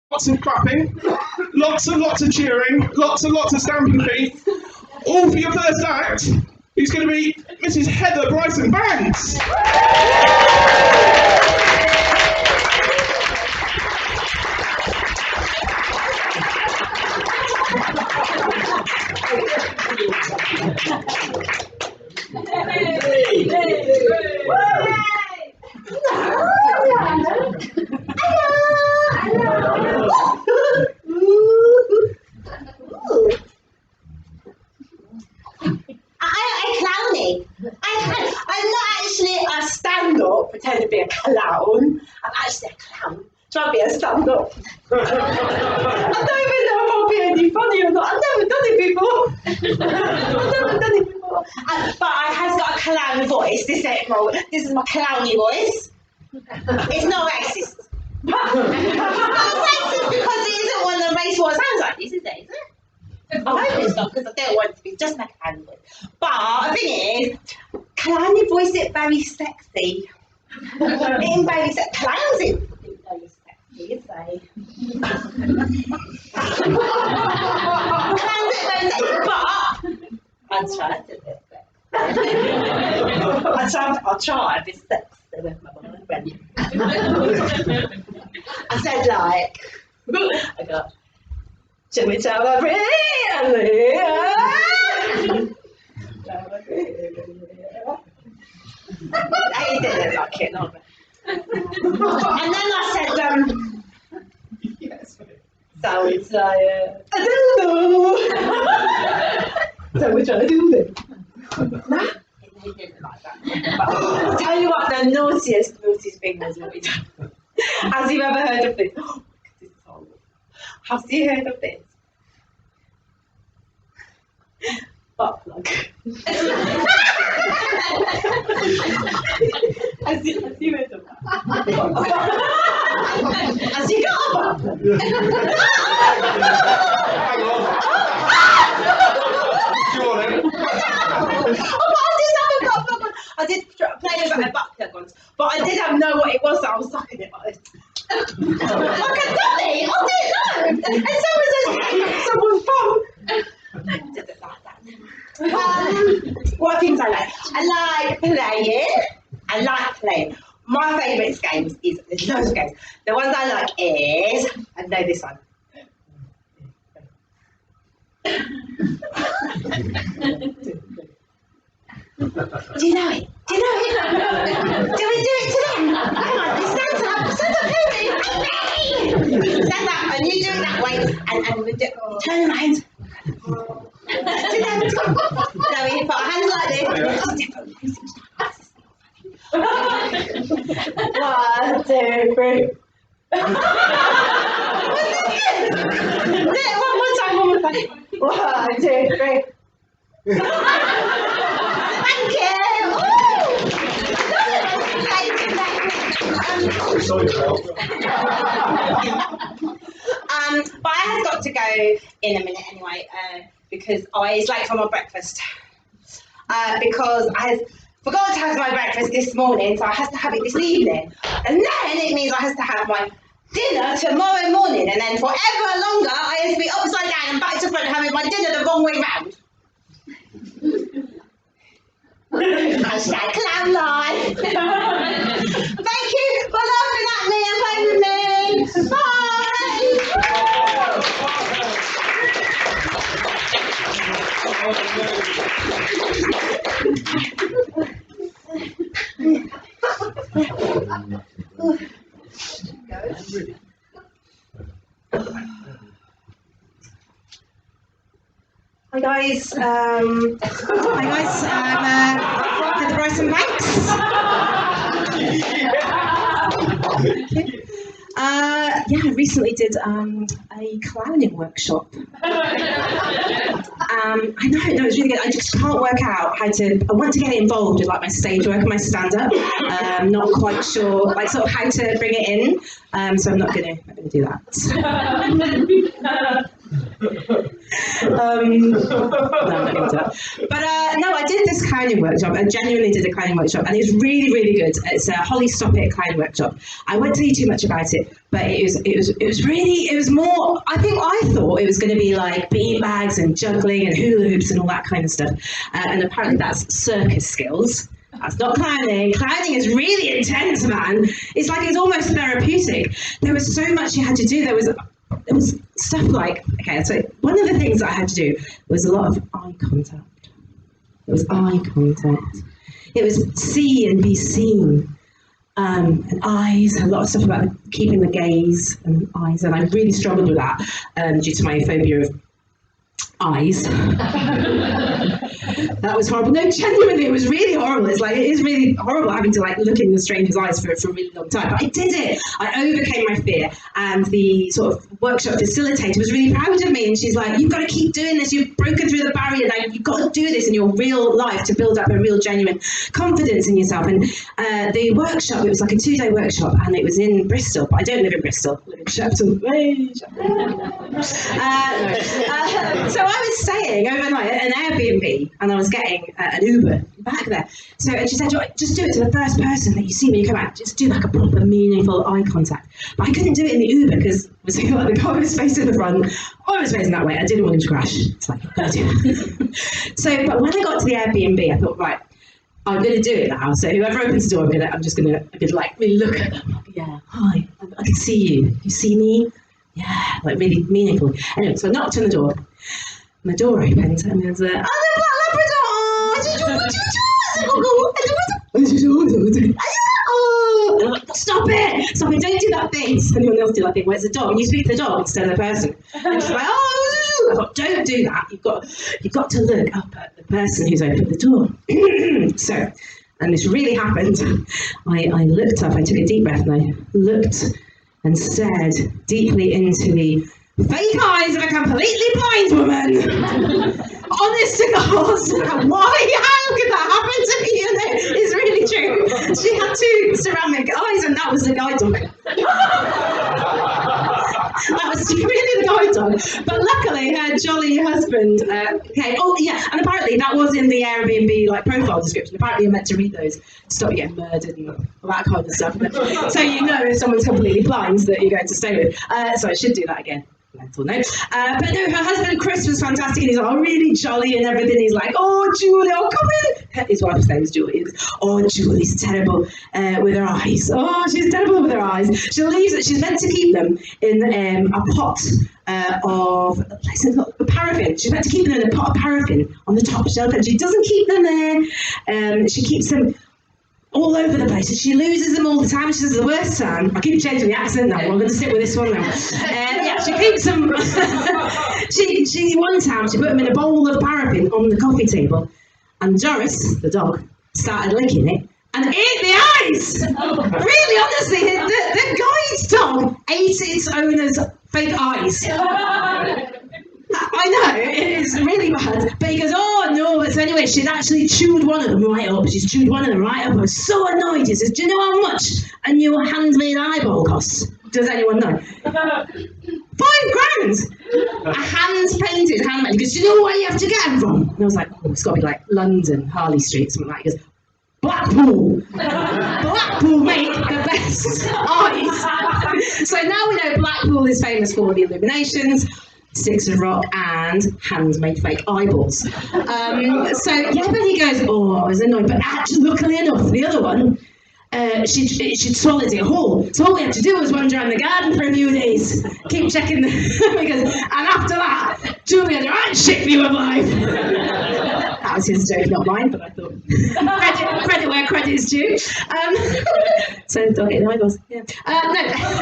Lots of clapping, lots of cheering, lots of stamping feet, all for your first act, who's going to be Mrs. Heather Bryson-Banks. Pretend to be a clown. I'm actually a clown. Try to be a stand-up. I don't even know if I'll be any funny or not. I've never done it before. But I have got a clown voice. This is my clowny voice. It's not racist. It's not racist because it isn't one of the race what it sounds like this, is it? I hope it's not, because I don't want it to be just like a clown voice. But the thing is, clowny voice is very sexy. It's very sexy. Clowns is very sexy, is they? Clowns is very sexy, but I'll try to be sexy. I'll try to be sexy with my boyfriend. I said like, I got, should we tell her really? I didn't like it, no. And then I said, yes. So it's like, I don't know. So we're trying to do this. No, he didn't like that. But I'll tell you what, the naughtiest thing was what we done. Has you ever heard of this? Oh, this is horrible. Have you heard of this? Butt plug. Has you heard of that? Has you got a butt plug? I did play with a butt plug once, but I didn't know what it was that I was sucking it. Like a dummy! I didn't know! And someone says, someone's bum! I didn't like that. What things I like? I like playing. My favourite games is, there's loads of games. The ones I like is, I know this one. Do you know it? Do we do it today? Come on, stand up, baby. Stand up, and you do it that way, and we do, turn around. So we put our hands like this. 1, 2, 3. One more time. 1, 2, 3. Thank you. But I have got to go in a minute anyway, because it's late for my breakfast. Because I forgot to have my breakfast this morning, so I have to have it this evening. And then it means I have to have my dinner tomorrow morning, and then forever longer I have to be upside down and back to front having my dinner the wrong way round. Hashtag clown life. Thank you for laughing at me and playing with me. Hi guys, I'm Heather Bryson-Banks. I recently did a clowning workshop. I know, it's really good. I just can't work out how to. I want to get involved with like my stage work and my stand-up. Not quite sure, like sort of how to bring it in. So I'm not gonna do that. No, I'm not going to do that. But no, I did this clowning workshop. I genuinely did a clowning workshop, and it was really, really good. It's a Holly Stoppit clowning workshop. I won't tell you too much about it, but it was more. I thought it was going to be like beanbags and juggling and hula hoops and all that kind of stuff. And apparently that's circus skills. That's not clowning. Clowning is really intense, man. It's like it's almost therapeutic. There was so much you had to do. There was stuff like, okay, so one of the things that I had to do was a lot of eye contact. It was eye contact. It was see and be seen. And eyes, a lot of stuff about keeping the gaze and eyes, and I really struggled with that due to my phobia of eyes. That was horrible. No, genuinely, it was really horrible. It is really horrible having to like look in the stranger's eyes for a really long time. But I did it. I overcame my fear, and the sort of workshop facilitator was really proud of me. And she's like, "You've got to keep doing this. You've broken through the barrier. Now you've got to do this in your real life to build up a real, genuine confidence in yourself." And the workshop, it was like a 2-day workshop, and it was in Bristol. But I don't live in Bristol. I live in Shepton. So I was staying overnight at an Airbnb, and I was getting an Uber back there. So and she said, just do it to the first person that you see when you come out. Just do like a proper meaningful eye contact. But I couldn't do it in the Uber because the car was facing the front. I was facing that way. I didn't want him to crash. It's like, I've got to do it. So, but when I got to the Airbnb, I thought, right, I'm going to do it now. So whoever opens the door, I'm just going to like really look at them. Yeah, hi, I can see you. You see me? Yeah, like really meaningful. Anyway, so I knocked on the door. My door opened, and there's a Stop it! Stop it! Don't do that thing! Anyone else do that thing? Where's the dog? And you speak to the dog instead of the person. And she's like, I thought, don't do that. You've got to look up at the person who's opened the door. So, and this really happened. I looked up. I took a deep breath, and I looked and stared deeply into the fake eyes of a completely blind woman. Honest to God, why? How could that happen to me? You know, it's really true. She had 2 ceramic eyes, and that was the guide dog. That was really the guide dog. But luckily, her jolly husband came. Oh yeah, and apparently that was in the Airbnb like profile description. Apparently, you're meant to read those to stop you getting murdered and all that kind of stuff. So you know if someone's completely blind that you're going to stay with. So I should do that again. Mental note. But no, her husband Chris was fantastic, and he's like, really jolly and everything. He's like, oh Julie, oh come in. His wife's name is Julie. Oh, Julie's terrible with her eyes. Oh, she's terrible with her eyes. She leaves it. She's meant to keep them in a pot of paraffin. She's meant to keep them in a pot of paraffin on the top shelf, and she doesn't keep them there. She keeps them all over the place, and she loses them all the time. She says the worst time. I keep changing the accent now. I'm going to stick with this one now. Yeah, she keeps them. she one time she put them in a bowl of paraffin on the coffee table, and Doris, the dog, started licking it and ate the eyes. Really, honestly, the guide dog ate its owner's fake eyes. I know, it's really bad. But he goes, oh no, but so anyway, she'd actually chewed one of them right up. She's chewed one of them right up. I was so annoyed. He says, do you know how much a new handmade eyeball costs? Does anyone know? £5 grand! A hand-painted, handmade. He goes, do you know where you have to get them from? And I was like, oh, it's got to be like London, Harley Street, something like that. He goes, Blackpool! Blackpool make the best eyes. So now we know Blackpool is famous for the illuminations, sticks of rock, and handmade fake eyeballs. So yeah, but he goes, oh, I was annoyed. But actually, luckily enough, the other one, she'd swallowed it whole. So all we had to do was wander around the garden for a few days, keep checking the because, and after that, Julie had a right shit view of life. That was his joke, not mine, but I thought credit where credit is due. So dog ate the eyeballs. Yeah. No,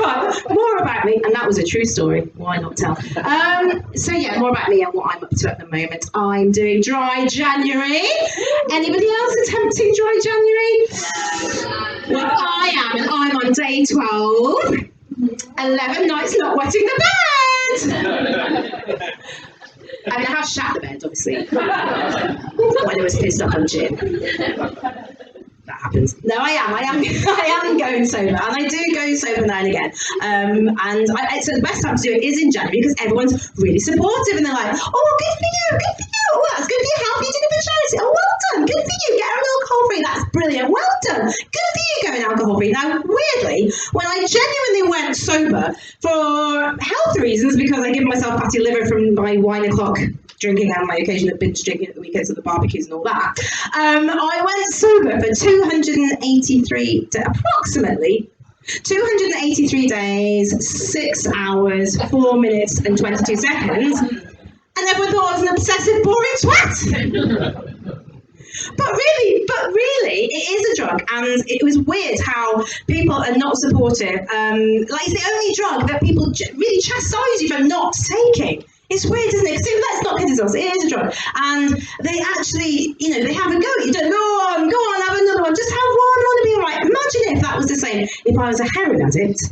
right, more about me, and that was a true story. Why not tell? So yeah, more about me and what I'm up to at the moment. I'm doing Dry January. Anybody else attempting Dry January? Well, I am, and I'm on day 12. 11 nights not wetting the bed. I mean, I have shat the bed, obviously. When I was pissed off on Jim. That happens. No, I am going sober, and I do go sober now and again. So the best time to do it is in January because everyone's really supportive and they're like, oh, good for you, oh, that's good for your health, you did a good charity, oh, well done, good for you, get alcohol free, that's brilliant, well done, good for you going alcohol free. Now, weirdly, when I genuinely went sober for health reasons, because I give myself fatty liver from my wine o'clock drinking and my occasional binge drinking at the weekends at the barbecues and all that, I went sober for approximately 283 days, 6 hours, 4 minutes and 22 seconds, and everyone thought I was an obsessive, boring twat. But really, it is a drug, and it was weird how people are not supportive. Like, it's the only drug that people really chastise you for not taking. It's weird, isn't it? Because let's not kid ourselves, it is a drug. And they actually, they have a go. You don't go on, have another one. Just have one, I want to be all right. Imagine if that was the same if I was a heroin addict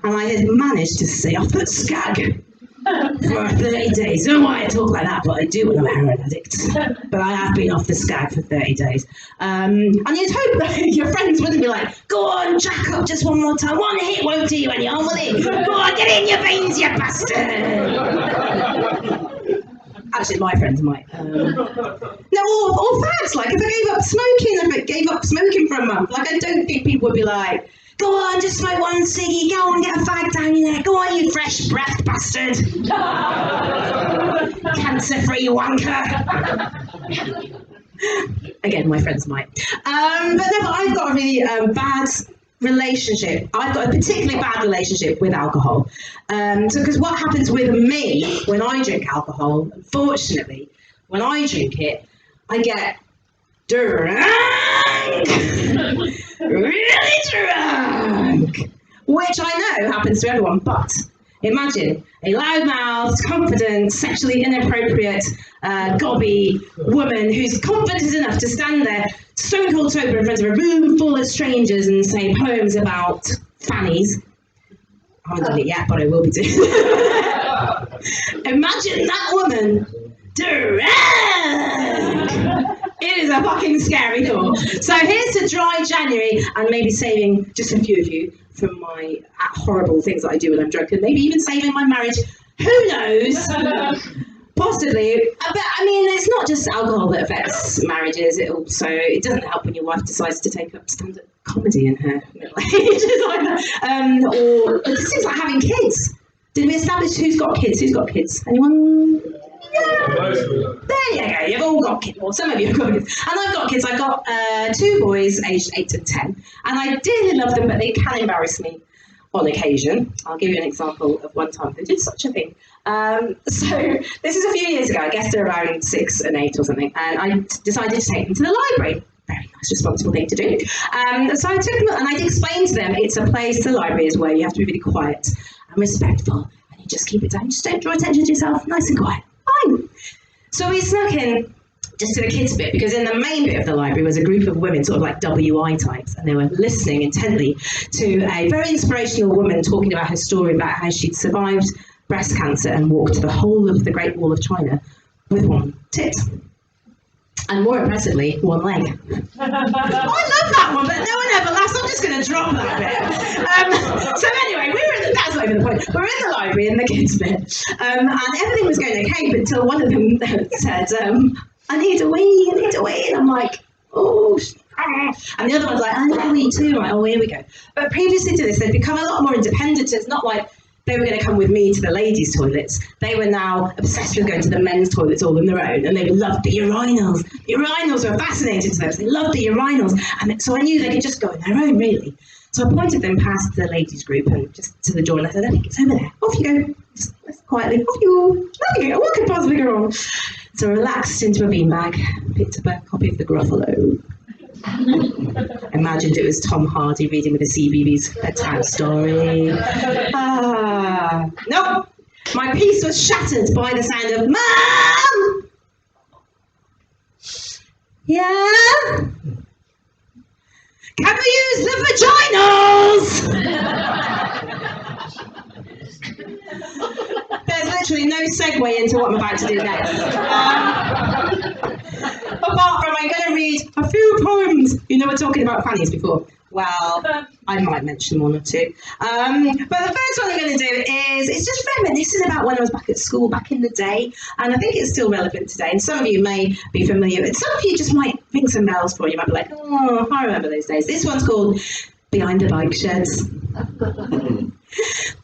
and I had managed to stay off that skag for 30 days. I don't know why I talk like that, but I do when I'm a heroin addict. But I have been off the skag for 30 days. And you'd hope that your friends wouldn't be like, go on, jack up just one more time. One hit won't do you any harm, will it? Go on, get it in your veins, you bastard. Actually, my friends might. No, or fads, like if I gave up smoking for a month, like I don't think people would be like, go on, just smoke one ciggy, go on, get a fag down your neck, go on, you fresh breath bastard. Cancer-free wanker. Again, my friends might. But I've got a really bad relationship. I've got a particularly bad relationship with alcohol. Because what happens with me when I drink alcohol, unfortunately, when I drink it, I get drunk. Really drunk. Which I know happens to everyone, but imagine a loudmouthed, confident, sexually inappropriate, gobby woman who's confident enough to stand there stone cold sober in front of a room full of strangers and say poems about fannies. I haven't done it yet, but I will be doing it. Imagine that woman drunk. It is a fucking scary thought. So here's to dry January and maybe saving just a few of you from my horrible things that I do when I'm drunk, and maybe even saving my marriage. Who knows? Possibly. But I mean, it's not just alcohol that affects marriages. It doesn't help when your wife decides to take up stand-up comedy in her middle age. Or it just seems like having kids. Did we establish who's got kids? Who's got kids? Anyone? Yeah. There you go. You've all got kids. Well, some of you have got kids. And I've got kids. I've got 2 boys aged 8 and 10. And I dearly love them, but they can embarrass me on occasion. I'll give you an example of one time they did such a thing. So this is a few years ago. I guess they're around 6 and 8 or something. And I decided to take them to the library. Very nice, responsible thing to do. So I took them, and I explained to them it's a place, the library is where you have to be really quiet and respectful. And you just keep it down. Just don't draw attention to yourself. Nice and quiet. Fine. So we snuck in just to the kids bit, because in the main bit of the library was a group of women, sort of like WI types, and they were listening intently to a very inspirational woman talking about her story about how she'd survived breast cancer and walked the whole of the Great Wall of China with one tit. And more impressively, one leg. I love that one, but no one ever laughs. I'm just going to drop that bit. So anyway, that's not even the point. We're in the library in the kids' bit, and everything was going okay, but until one of them said, I need a wee, and I'm like, oh, and the other one's like, I need a wee too. I'm like, oh, here we go. But previously to this, they'd become a lot more independent. It's not like they were going to come with me to the ladies' toilets. They were now obsessed with going to the men's toilets all on their own, and they loved the urinals. The urinals were fascinating to them. So they loved the urinals, and so I knew they could just go on their own, really. So I pointed them past the ladies' group and just to the door, and I said, I think it's over there. Off you go. Just quietly. Off you go. What could possibly go wrong? So I relaxed into a beanbag, picked up a copy of The Gruffalo. Imagined it was Tom Hardy reading with the CBeebies bedtime story. Nope. My peace was shattered by the sound of Mum! Yeah? Can we use the vaginas? There's literally no segue into what I'm about to do next. Apart from, I'm going to read a few poems. You know, we're talking about fannies before. Well, I might mention one or two. But the first one I'm going to do is, it's just reminiscing about when I was back at school back in the day. And I think it's still relevant today. And some of you may be familiar with it. Some of you just might ring some bells for you. You might be like, oh, I remember those days. This one's called Behind the Bike Sheds.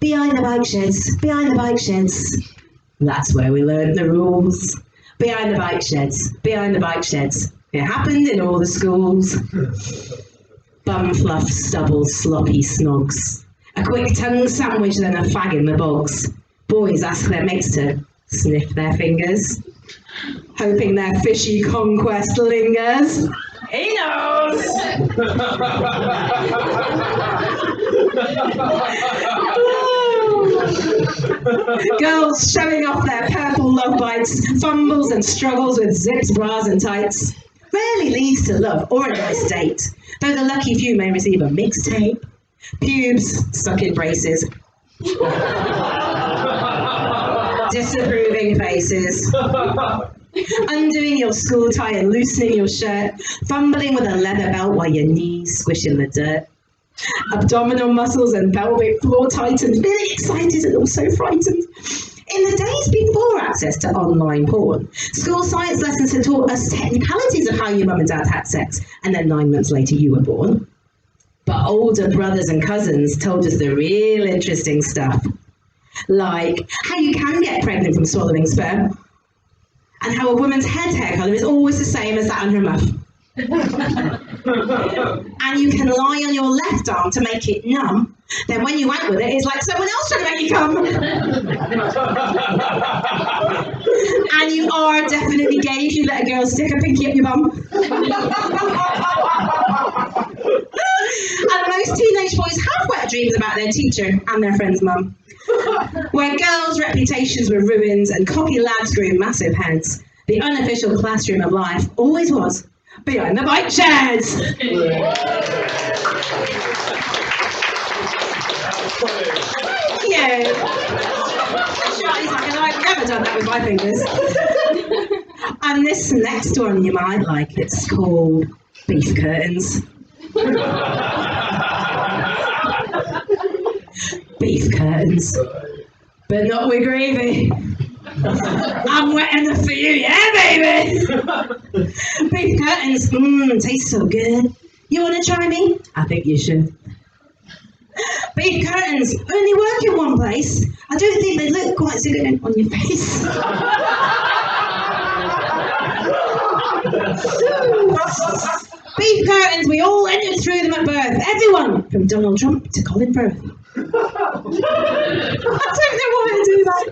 Behind the bike sheds, behind the bike sheds. That's where we learned the rules. Behind the bike sheds, behind the bike sheds. It happened in all the schools. Bum fluff, stubble, sloppy snogs. A quick tongue sandwich, then a fag in the bogs. Boys ask their mates to sniff their fingers, hoping their fishy conquest lingers. He knows! Girls showing off their purple love bites, fumbles and struggles with zips, bras and tights. Rarely leads to love or a nice date, though the lucky few may receive a mixtape. Pubes stuck in braces. Disapproving faces. Undoing your school tie and loosening your shirt. Fumbling with a leather belt while your knees squish in the dirt. Abdominal muscles and pelvic floor tightened, really excited and also frightened. In the days before access to online porn, school science lessons had taught us technicalities of how your mum and dad had sex, and then 9 months later you were born. But older brothers and cousins told us the real interesting stuff, like how you can get pregnant from swallowing sperm, and how a woman's hair colour is always the same as that on her muff. And you can lie on your left arm to make it numb. Then when you out with it, it's like someone else trying to make you come. And you are definitely gay if you let a girl stick a pinky up your bum. And most teenage boys have wet dreams about their teacher and their friend's mum, where girls' reputations were ruined and cocky lads grew massive heads. The unofficial classroom of life always was behind the bike sheds. Thank you. Charlie's like, I've never done that with my fingers. And this next one you might like. It's called Beef Curtains. Beef curtains, but not with gravy. I'm wet enough for you, yeah, baby! Beef curtains, tastes so good. You want to try me? I think you should. Beef curtains only work in one place. I don't think they look quite so good on your face. Beef curtains, we all entered through them at birth. Everyone, from Donald Trump to Colin Firth. I don't know why I do that.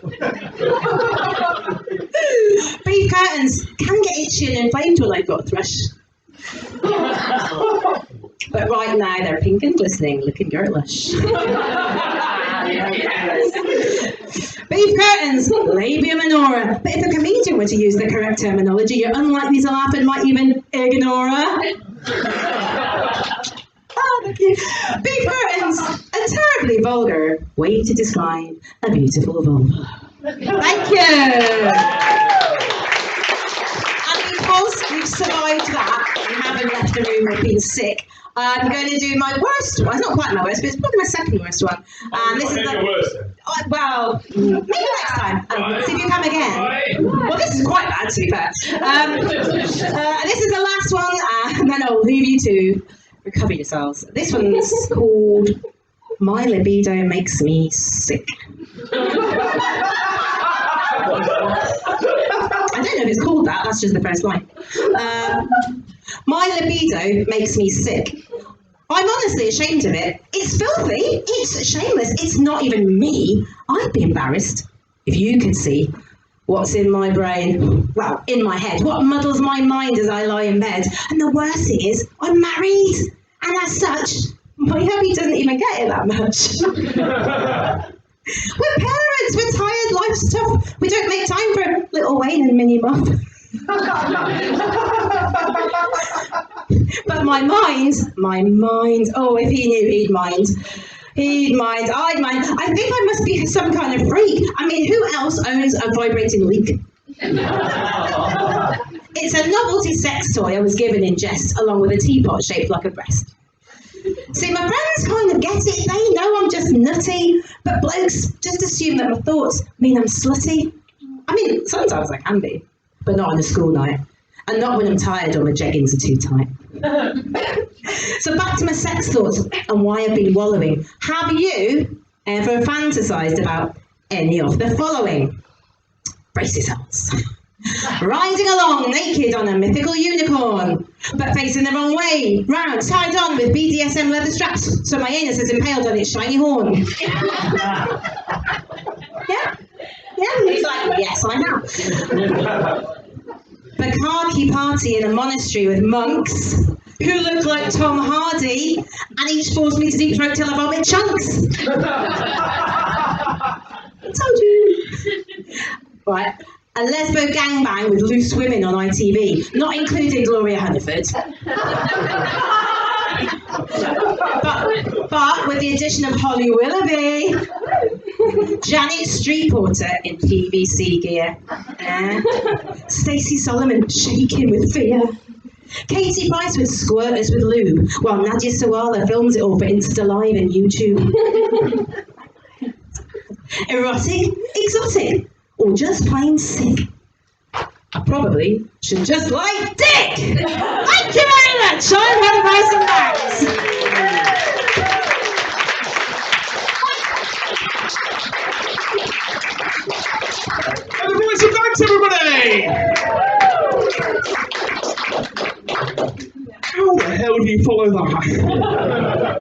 Beef curtains can get itchy and inflamed when they've got a thrush. But right now they're pink and glistening, looking girlish. Beef curtains, labia minora. But if a comedian were to use the correct terminology, you're unlikely to laugh and might even ignore her. Oh, thank you. Beef curtains, a terribly vulgar way to describe a beautiful vulva. Thank you. And because we've survived that and haven't left the room or been sick, I'm going to do my worst one. It's not quite my worst, but it's probably my second worst one. And this is the worst. Well, maybe next time. See if you come again. Well, this is quite bad, to be fair. This is the last one, and then I'll leave you to recover yourselves. This one's called My Libido Makes Me Sick. I don't know if it's called that, that's just the first line. My libido makes me sick. I'm honestly ashamed of it. It's filthy, it's shameless, it's not even me. I'd be embarrassed if you could see what's in my brain, well, in my head, what muddles my mind as I lie in bed. And the worst thing is, I'm married, and as such, my hubby doesn't even get it that much. We're parents, we're tired, life's tough. We don't make time for little Wayne and Minnie Muff. But my mind, oh, if he knew, he'd mind. I'd mind. I think I must be some kind of freak. I mean, who else owns a vibrating leak? It's a novelty sex toy I was given in jest, along with a teapot shaped like a breast. See, my friends kind of get it. They know I'm just nutty, but blokes just assume that my thoughts mean I'm slutty. I mean, sometimes I can be, but not on a school night. And not when I'm tired or my jeggings are too tight. So back to my sex thoughts and why I've been wallowing. Have you ever fantasised about any of the following? Brace yourselves. Riding along naked on a mythical unicorn, but facing the wrong way, round, tied on with BDSM leather straps, so my anus is impaled on its shiny horn. Yeah? Yeah? He's like, yes, I have. Bacardi party in a monastery with monks who look like Tom Hardy and each force me to deep throat till I vomit chunks. I told you. Right. A lesbo gangbang with loose women on ITV, not including Gloria Hunniford. but with the addition of Holly Willoughby, Janet Streetporter in PVC gear, Stacey Solomon shaking with fear, Katie Price with squirters with lube, while Nadia Sawala films it all for Insta Live and YouTube. Erotic, exotic, or just plain sick. I probably should just like dick! Thank you very much! I'm Heather Bryson-Banks! Heather Bryson-Banks, everybody! How the hell do you follow that?